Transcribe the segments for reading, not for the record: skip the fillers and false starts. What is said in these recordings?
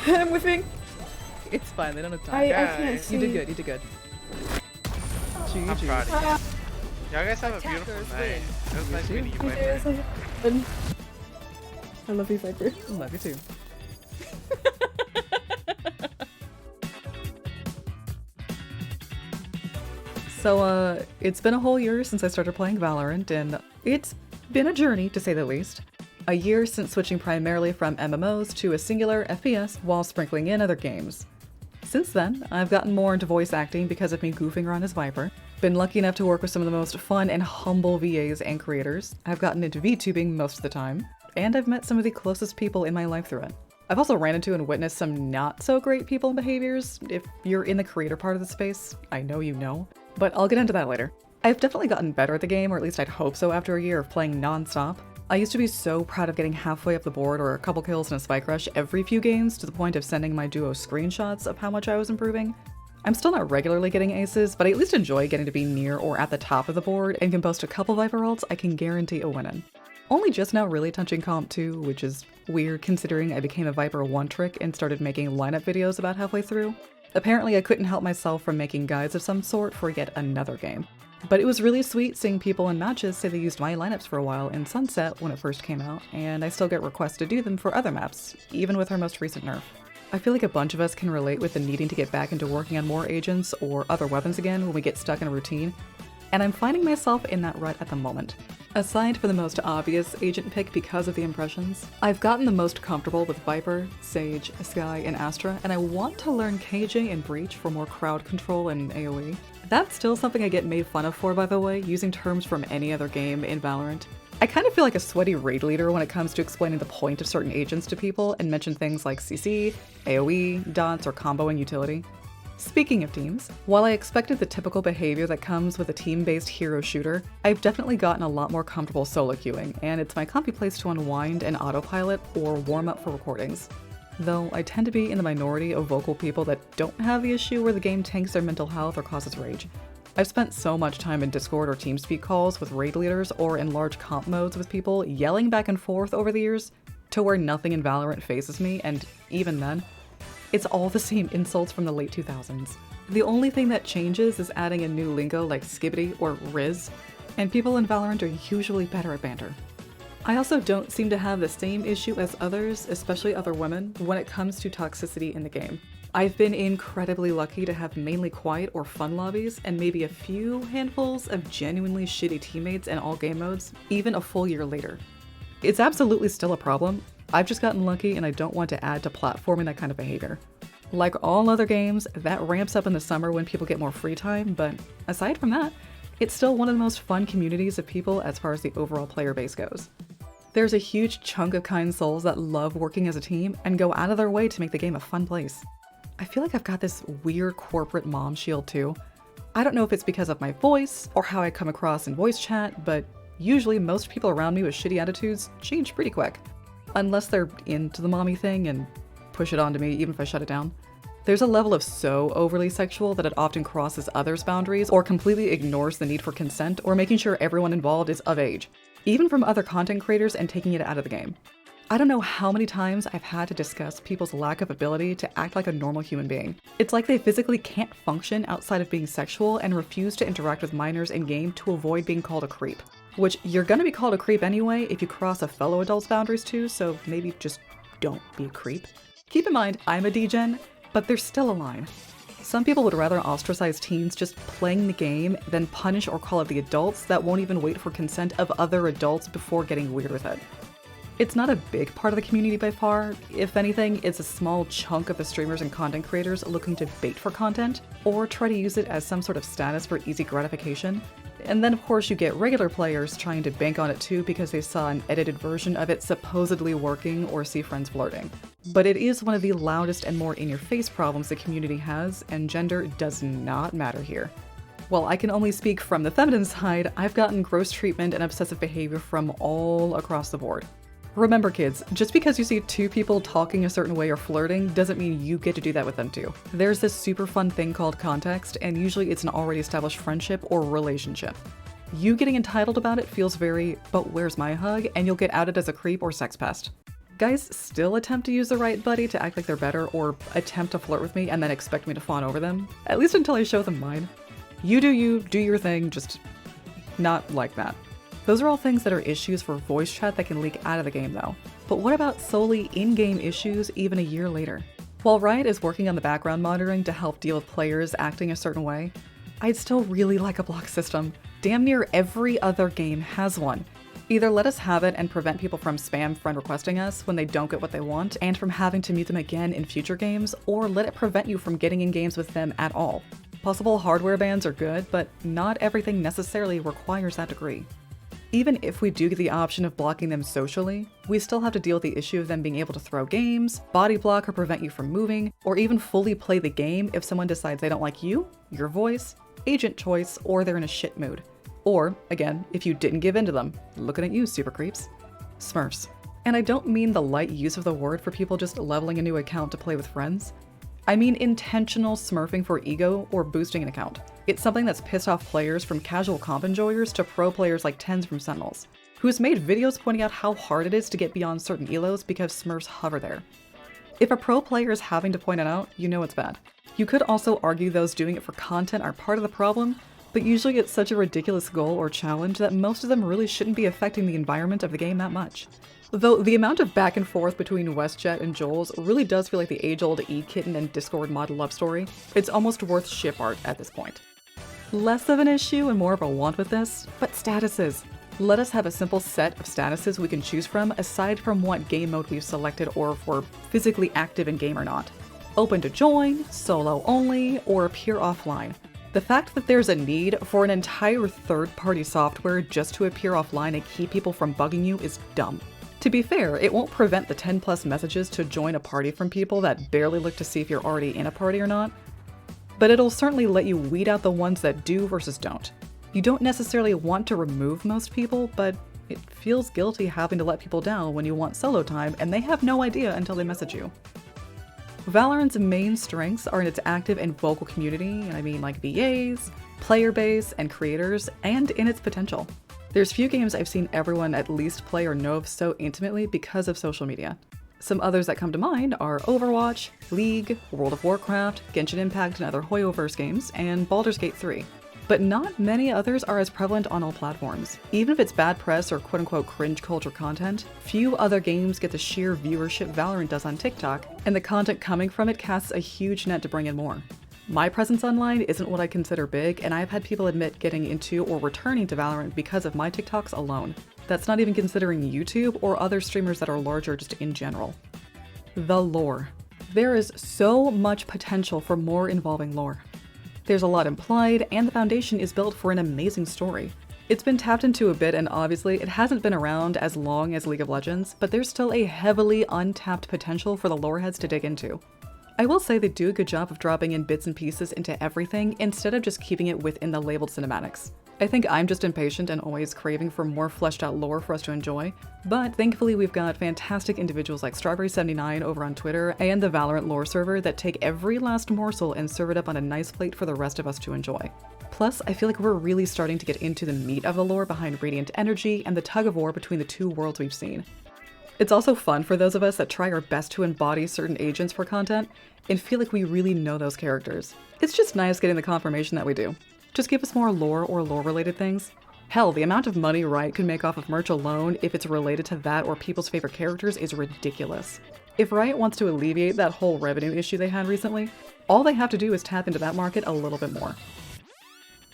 I'm whiffing. It's fine, they don't have time. I can't see. You did good, you did good. I'm proud of you. Y'all guys have a beautiful night. It was nice meeting you, Viper. I love you, Viper. Love you too. So, it's been a whole year since I started playing Valorant, and it's been a journey, to say the least. A year since switching primarily from MMOs to a singular FPS while sprinkling in other games. Since then, I've gotten more into voice acting because of me goofing around as Viper. Been lucky enough to work with some of the most fun and humble VAs and creators. I've gotten into VTubing most of the time, and I've met some of the closest people in my life through it. I've also ran into and witnessed some not so great people and behaviors. If you're in the creator part of the space, I know you know, but I'll get into that later. I've definitely gotten better at the game, or at least I'd hope so after a year of playing non-stop. I used to be so proud of getting halfway up the board or a couple kills in a spike rush every few games, to the point of sending my duo screenshots of how much I was improving. I'm still not regularly getting aces, but I at least enjoy getting to be near or at the top of the board and can boast a couple Viper ults I can guarantee a win in. Only just now really touching comp 2, which is weird considering I became a Viper one-trick and started making lineup videos about halfway through. Apparently I couldn't help myself from making guides of some sort for yet another game. But it was really sweet seeing people in matches say they used my lineups for a while in Sunset when it first came out, and I still get requests to do them for other maps, even with her most recent nerf. I feel like a bunch of us can relate with the needing to get back into working on more agents or other weapons again when we get stuck in a routine, and I'm finding myself in that rut at the moment. Aside from the most obvious agent pick because of the impressions, I've gotten the most comfortable with Viper, Sage, Skye, and Astra, and I want to learn KJ and Breach for more crowd control and AoE. That's still something I get made fun of for, by the way, using terms from any other game in Valorant. I kind of feel like a sweaty raid leader when it comes to explaining the point of certain agents to people and mention things like CC, AoE, dots, or comboing utility. Speaking of teams, while I expected the typical behavior that comes with a team-based hero shooter, I've definitely gotten a lot more comfortable solo queuing, and it's my comfy place to unwind and autopilot or warm up for recordings. Though I tend to be in the minority of vocal people that don't have the issue where the game tanks their mental health or causes rage. I've spent so much time in Discord or TeamSpeak calls with raid leaders or in large comp modes with people yelling back and forth over the years to where nothing in Valorant phases me, and even then, it's all the same insults from the late 2000s. The only thing that changes is adding a new lingo like skibbity or riz, and people in Valorant are usually better at banter. I also don't seem to have the same issue as others, especially other women, when it comes to toxicity in the game. I've been incredibly lucky to have mainly quiet or fun lobbies, and maybe a few handfuls of genuinely shitty teammates in all game modes, even a full year later. It's absolutely still a problem. I've just gotten lucky and I don't want to add to platforming that kind of behavior. Like all other games, that ramps up in the summer when people get more free time, but aside from that, it's still one of the most fun communities of people as far as the overall player base goes. There's a huge chunk of kind souls that love working as a team and go out of their way to make the game a fun place. I feel like I've got this weird corporate mom shield too. I don't know if it's because of my voice or how I come across in voice chat, but usually most people around me with shitty attitudes change pretty quick. Unless they're into the mommy thing and push it onto me even if I shut it down. There's a level of so overly sexual that it often crosses others' boundaries or completely ignores the need for consent or making sure everyone involved is of age, even from other content creators, and taking it out of the game. I don't know how many times I've had to discuss people's lack of ability to act like a normal human being. It's like they physically can't function outside of being sexual and refuse to interact with minors in-game to avoid being called a creep. Which, you're gonna be called a creep anyway if you cross a fellow adult's boundaries too, so maybe just don't be a creep. Keep in mind, I'm a degen, but there's still a line. Some people would rather ostracize teens just playing the game than punish or call out the adults that won't even wait for consent of other adults before getting weird with it. It's not a big part of the community by far. If anything, it's a small chunk of the streamers and content creators looking to bait for content, or try to use it as some sort of status for easy gratification. And then of course you get regular players trying to bank on it too because they saw an edited version of it supposedly working or see friends flirting. But it is one of the loudest and more in-your-face problems the community has, and gender does not matter here. While I can only speak from the feminine side, I've gotten gross treatment and obsessive behavior from all across the board. Remember kids, just because you see two people talking a certain way or flirting doesn't mean you get to do that with them too. There's this super fun thing called context, and usually it's an already established friendship or relationship. You getting entitled about it feels very, but where's my hug, and you'll get outed as a creep or sex pest. Guys still attempt to use the right buddy to act like they're better or attempt to flirt with me and then expect me to fawn over them, at least until I show them mine. You, do your thing, just not like that. Those are all things that are issues for voice chat that can leak out of the game though. But what about solely in-game issues even a year later? While Riot is working on the background monitoring to help deal with players acting a certain way, I'd still really like a block system. Damn near every other game has one. Either let us have it and prevent people from spam friend requesting us when they don't get what they want and from having to mute them again in future games, or let it prevent you from getting in games with them at all. Possible hardware bans are good, but not everything necessarily requires that degree. Even if we do get the option of blocking them socially, we still have to deal with the issue of them being able to throw games, body block or prevent you from moving, or even fully play the game if someone decides they don't like you, your voice, agent choice, or they're in a shit mood. Or, again, if you didn't give in to them. Looking at you, super creeps. Smurfs. And I don't mean the light use of the word for people just leveling a new account to play with friends. I mean intentional smurfing for ego or boosting an account. It's something that's pissed off players from casual comp enjoyers to pro players like Tens from Sentinels, who's made videos pointing out how hard it is to get beyond certain elos because smurfs hover there. If a pro player is having to point it out, you know it's bad. You could also argue those doing it for content are part of the problem, but usually it's such a ridiculous goal or challenge that most of them really shouldn't be affecting the environment of the game that much. Though the amount of back and forth between WestJet and Joel's really does feel like the age-old E-Kitten and Discord mod love story, it's almost worth ship art at this point. Less of an issue and more of a want with this, but statuses. Let us have a simple set of statuses we can choose from aside from what game mode we've selected or if we're physically active in game or not. Open to join, solo only, or appear offline. The fact that there's a need for an entire third-party software just to appear offline and keep people from bugging you is dumb. To be fair, it won't prevent the 10+ messages to join a party from people that barely look to see if you're already in a party or not, but it'll certainly let you weed out the ones that do versus don't. You don't necessarily want to remove most people, but it feels guilty having to let people down when you want solo time and they have no idea until they message you. Valorant's main strengths are in its active and vocal community, and I mean like VAs, player base, and creators, and in its potential. There's few games I've seen everyone at least play or know of so intimately because of social media. Some others that come to mind are Overwatch, League, World of Warcraft, Genshin Impact and other Hoyoverse games, and Baldur's Gate 3. But not many others are as prevalent on all platforms. Even if it's bad press or quote-unquote cringe culture content, few other games get the sheer viewership Valorant does on TikTok, and the content coming from it casts a huge net to bring in more. My presence online isn't what I consider big, and I've had people admit getting into or returning to Valorant because of my TikToks alone. That's not even considering YouTube or other streamers that are larger just in general. The lore. There is so much potential for more involving lore. There's a lot implied, and the foundation is built for an amazing story. It's been tapped into a bit, and obviously it hasn't been around as long as League of Legends, but there's still a heavily untapped potential for the loreheads to dig into. I will say they do a good job of dropping in bits and pieces into everything instead of just keeping it within the labeled cinematics. I think I'm just impatient and always craving for more fleshed out lore for us to enjoy, but thankfully we've got fantastic individuals like Strawberry79 over on Twitter and the Valorant lore server that take every last morsel and serve it up on a nice plate for the rest of us to enjoy. Plus, I feel like we're really starting to get into the meat of the lore behind Radiant Energy and the tug of war between the two worlds we've seen. It's also fun for those of us that try our best to embody certain agents for content and feel like we really know those characters. It's just nice getting the confirmation that we do. Just give us more lore or lore-related things. Hell, the amount of money Riot can make off of merch alone if it's related to that or people's favorite characters is ridiculous. If Riot wants to alleviate that whole revenue issue they had recently, all they have to do is tap into that market a little bit more.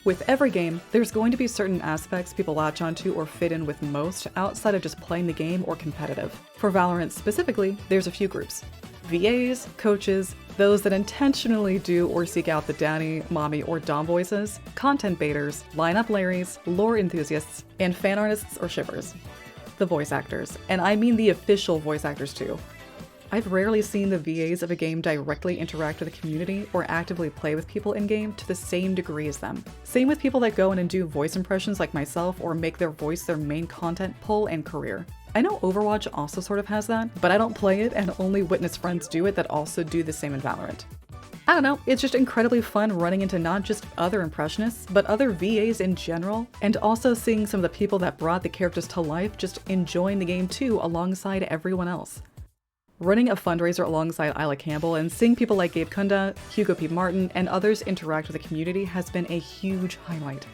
With every game, there's going to be certain aspects people latch onto or fit in with most outside of just playing the game or competitive. For Valorant specifically, there's a few groups. VAs, coaches, those that intentionally do or seek out the daddy, mommy, or dom voices, content baiters, lineup Larrys, lore enthusiasts, and fan artists or shippers. The voice actors, and I mean the official voice actors too. I've rarely seen the VAs of a game directly interact with the community or actively play with people in-game to the same degree as them. Same with people that go in and do voice impressions like myself or make their voice their main content pull and career. I know Overwatch also sort of has that, but I don't play it and only witness friends do it that also do the same in Valorant. I don't know, it's just incredibly fun running into not just other impressionists, but other VAs in general, and also seeing some of the people that brought the characters to life just enjoying the game too alongside everyone else. Running a fundraiser alongside Isla Campbell and seeing people like Gabe Kunda, Hugo P. Martin, and others interact with the community has been a huge highlight.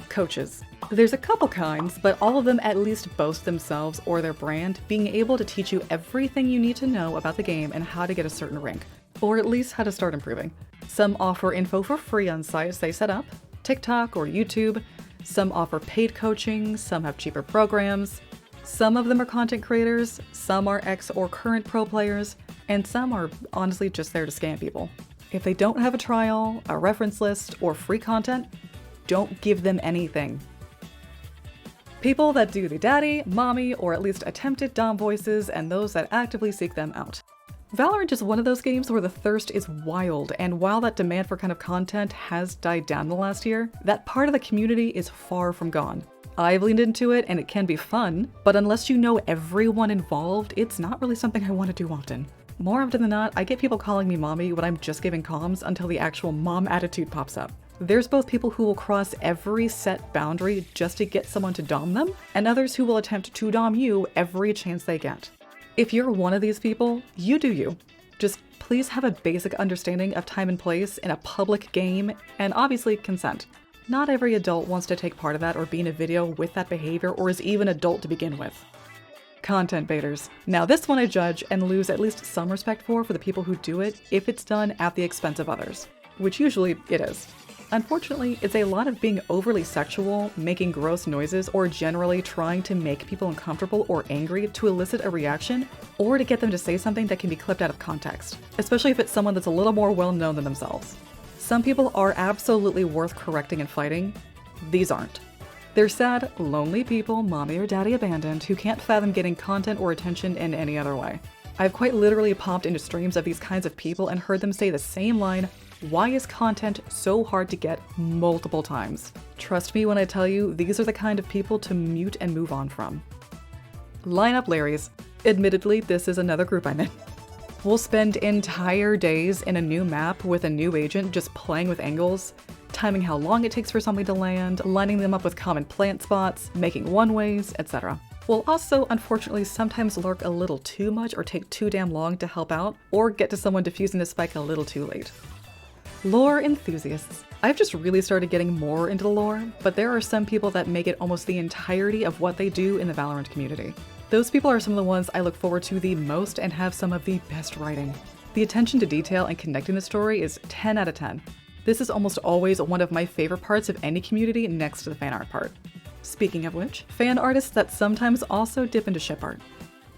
Coaches. There's a couple kinds, but all of them at least boast themselves or their brand being able to teach you everything you need to know about the game and how to get a certain rank, or at least how to start improving. Some offer info for free on sites they set up, TikTok or YouTube. Some offer paid coaching, some have cheaper programs. Some of them are content creators, some are ex or current pro players, and some are honestly just there to scam people. If they don't have a trial, a reference list, or free content, don't give them anything. People that do the daddy, mommy, or at least attempted dom voices, and those that actively seek them out. Valorant is one of those games where the thirst is wild, and while that demand for kind of content has died down the last year, that part of the community is far from gone. I've leaned into it and it can be fun, but unless you know everyone involved, it's not really something I want to do often. More often than not, I get people calling me mommy when I'm just giving comms until the actual mom attitude pops up. There's both people who will cross every set boundary just to get someone to dom them, and others who will attempt to dom you every chance they get. If you're one of these people, you do you. Just please have a basic understanding of time and place in a public game, and obviously consent. Not every adult wants to take part of that or be in a video with that behavior or is even adult to begin with. Content baiters. Now this one I judge and lose at least some respect for the people who do it if it's done at the expense of others, which usually it is. Unfortunately, it's a lot of being overly sexual, making gross noises, or generally trying to make people uncomfortable or angry to elicit a reaction, or to get them to say something that can be clipped out of context, especially if it's someone that's a little more well-known than themselves. Some people are absolutely worth correcting and fighting. These aren't. They're sad, lonely people mommy or daddy abandoned who can't fathom getting content or attention in any other way. I've quite literally popped into streams of these kinds of people and heard them say the same line, "Why is content so hard to get?" multiple times. Trust me when I tell you, these are the kind of people to mute and move on from. Lineup Larrys. Admittedly, this is another group I'm in. We'll spend entire days in a new map with a new agent just playing with angles, timing how long it takes for something to land, lining them up with common plant spots, making one-ways, etc. We'll also, unfortunately, sometimes lurk a little too much or take too damn long to help out, or get to someone defusing the spike a little too late. Lore enthusiasts. I've just really started getting more into the lore, but there are some people that make it almost the entirety of what they do in the Valorant community. Those people are some of the ones I look forward to the most and have some of the best writing. The attention to detail and connecting the story is 10 out of 10. This is almost always one of my favorite parts of any community next to the fan art part. Speaking of which, fan artists that sometimes also dip into ship art.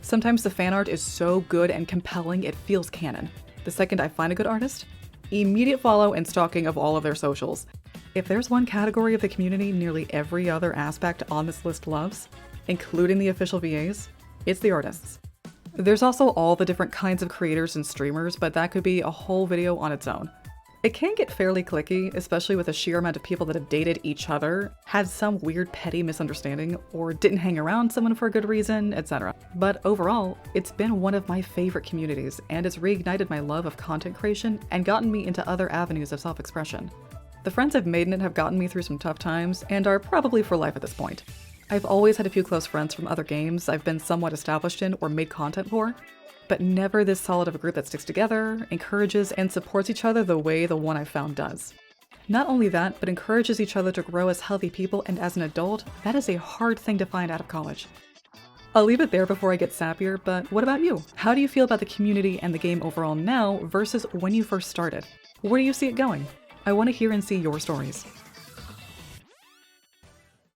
Sometimes the fan art is so good and compelling it feels canon. The second I find a good artist, immediate follow and stalking of all of their socials. If there's one category of the community nearly every other aspect on this list loves, including the official VAs, it's the artists. There's also all the different kinds of creators and streamers, but that could be a whole video on its own. It can get fairly cliquey, especially with the sheer amount of people that have dated each other, had some weird petty misunderstanding, or didn't hang around someone for a good reason, etc. But overall, it's been one of my favorite communities, and it's reignited my love of content creation and gotten me into other avenues of self-expression. The friends I've made in it have gotten me through some tough times, and are probably for life at this point. I've always had a few close friends from other games I've been somewhat established in or made content for, but never this solid of a group that sticks together, encourages, and supports each other the way the one I've found does. Not only that, but encourages each other to grow as healthy people, and as an adult, that is a hard thing to find out of college. I'll leave it there before I get sappier, but what about you? How do you feel about the community and the game overall now versus when you first started? Where do you see it going? I want to hear and see your stories.